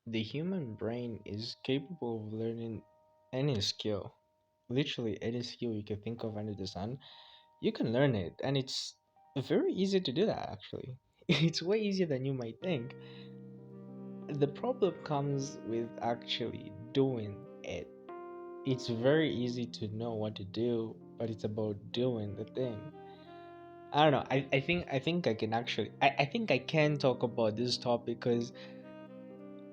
The human brain is capable of learning any skill. Literally any skill you can think of under the sun, you can learn it, and it's very easy to do that actually. It's way easier than you might think. The problem comes with actually doing it. It's very easy to know what to do, but it's about doing the thing. I don't know. I think I can actually I think I can talk about this topic because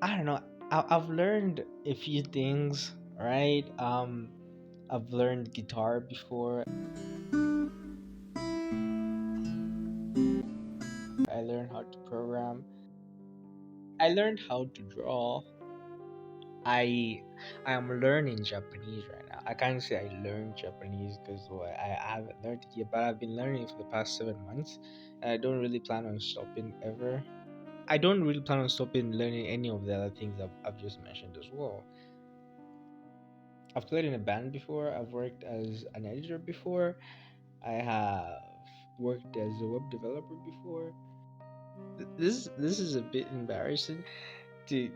I don't know. I've learned a few things, right? I've learned guitar before. I learned how to program. I learned how to draw. I I am learning Japanese right now. I can't say I learned Japanese because I haven't learned it yet, but I've been learning for the past 7 months, and I don't really plan on stopping ever. I don't really plan on stopping learning any of the other things I've just mentioned as well. I've played in a band before. I've worked as an editor before. I have worked as a web developer before. This is a bit embarrassing to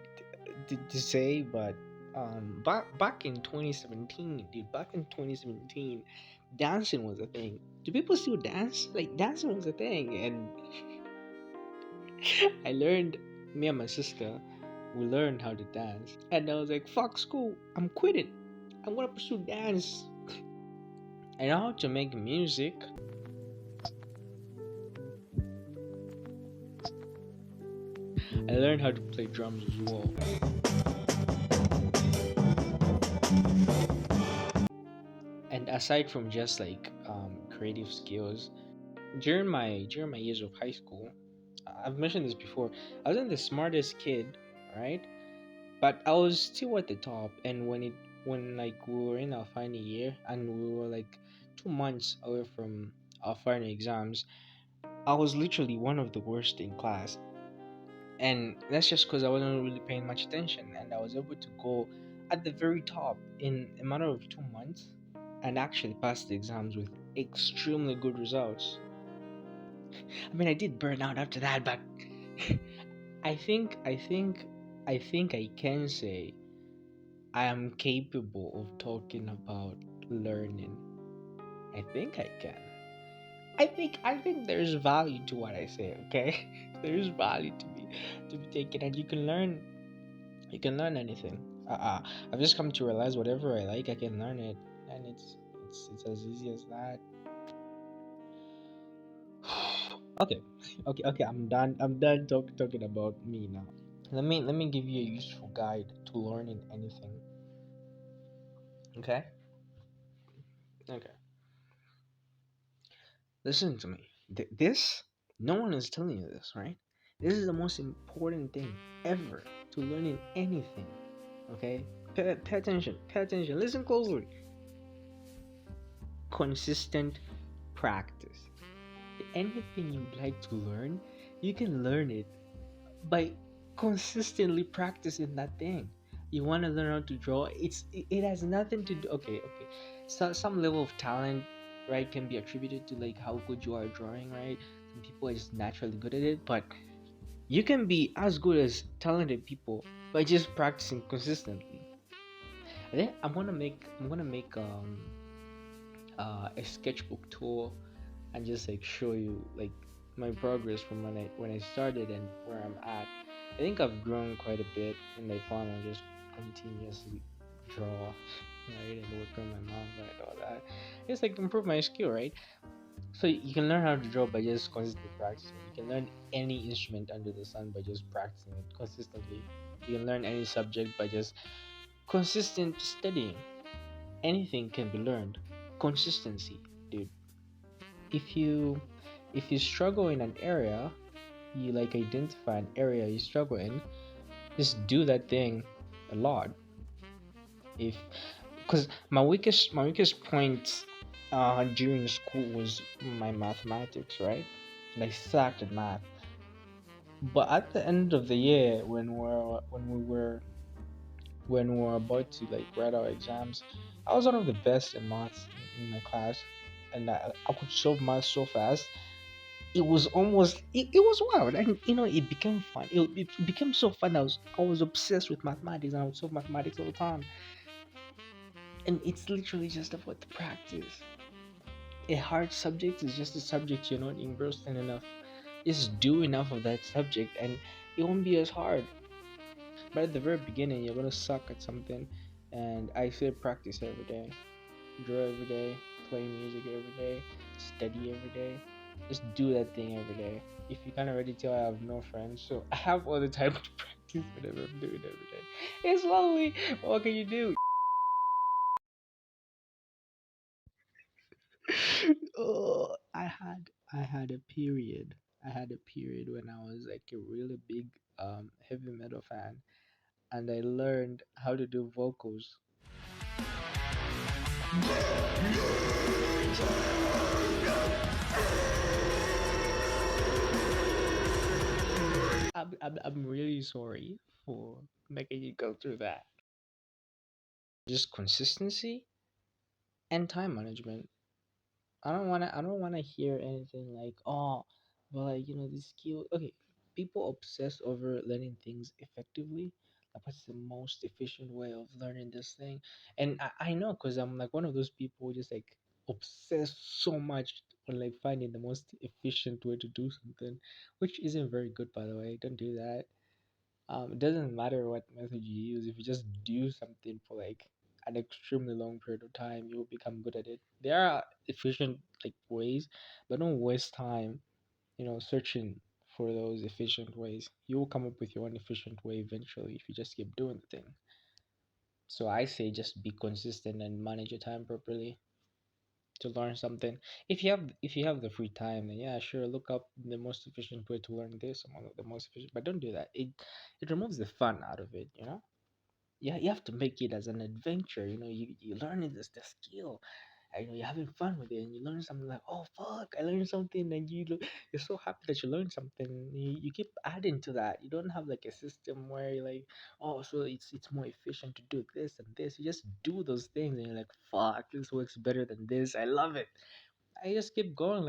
to say, but back in 2017, dude, back in 2017, dancing was a thing. Do people still dance? Like dancing was a thing, and I learned. Me and my sister, we learned how to dance, and I was like, "Fuck school, I'm quitting. I'm gonna pursue dance." I know how to make music. I learned how to play drums as well. And aside from just like creative skills, during my years of high school, I've mentioned this before. I wasn't the smartest kid, right? But I was still at the top. And when like we were in our final year and we were like 2 months away from our final exams, I was literally one of the worst in class. And that's just because I wasn't really paying much attention, and I was able to go at the very top in a matter of 2 months and actually pass the exams with extremely good results. I mean, I did burn out after that, but I think I think I think I can say I am capable of talking about learning. I think I can. I think there's value to what I say, okay? There's value to be taken, and you can learn anything. I've just come to realize whatever I like I can learn it, and it's as easy as that. Okay, okay, I'm done talking about me now. Let me give you a useful guide to learning anything. Okay. Okay, listen to me. This, no one is telling you this, right? This is the most important thing ever to learning anything. Okay, pay attention. Pay attention. Listen closely. Consistent practice. Anything you'd like to learn, you can learn it by consistently practicing that thing. You want to learn how to draw, it has nothing to do. Okay, so some level of talent, right, can be attributed to like how good you are at drawing, right? Some people are just naturally good at it, but you can be as good as talented people by just practicing consistently. I think I'm gonna make a sketchbook tool and just like show you like my progress from when I started and where I'm at. I think I've grown quite a bit, and I plan on just continuously draw, right, and work on my mind and all that. Just like improve my skill, right? So you can learn how to draw by just consistently practicing. You can learn any instrument under the sun by just practicing it consistently. You can learn any subject by just consistent studying. Anything can be learned. Consistency, dude. If you struggle in an area, you like identify an area you struggle in, just do that thing a lot. If Because my weakest point during school was my mathematics, right? And I sucked at math. But at the end of the year, when we were about to like write our exams, I was one of the best in maths in my class, and I could solve math so fast. It was almost it was wild, and it became fun. It became so fun. I was obsessed with mathematics, and I would solve mathematics all the time. And it's literally just about the practice. A hard subject is just a subject you're not engrossed in enough. Just do enough of that subject, and it won't be as hard. But at the very beginning, you're gonna suck at something, and I say practice every day, draw every day, play music every day, study every day. Just do that thing every day. If you can already tell, I have no friends, so I have all the time to practice whatever I'm doing every day. It's lonely. What can you do? Oh, I had a period. I had a period when I was like a really big heavy metal fan, and I learned how to do vocals. I'm really sorry for making you go through that. Just consistency and time management. I don't wanna hear anything like, oh, well, like, this skill. Okay, people obsess over learning things effectively. Like, what's the most efficient way of learning this thing? And I know, because I'm like one of those people who just like obsess so much on like finding the most efficient way to do something, which isn't very good, by the way. Don't do that. It doesn't matter what method you use. If you just do something for like an extremely long period of time, you'll become good at it. There are efficient like ways, but don't waste time, searching for those efficient ways. You will come up with your own efficient way eventually if you just keep doing the thing. So I say just be consistent and manage your time properly to learn something. If you have the free time, then yeah, sure, look up the most efficient way to learn this, or one of the most efficient. But don't do that. It removes the fun out of it. Yeah, you have to make it as an adventure. You learning the skill, and you're having fun with it, and you learn something like, oh fuck, I learned something, and you're so happy that you learned something. You keep adding to that. You don't have like a system where you're like, oh, so it's more efficient to do this and this. You just do those things, and you're like, fuck, this works better than this. I love it. I just keep going.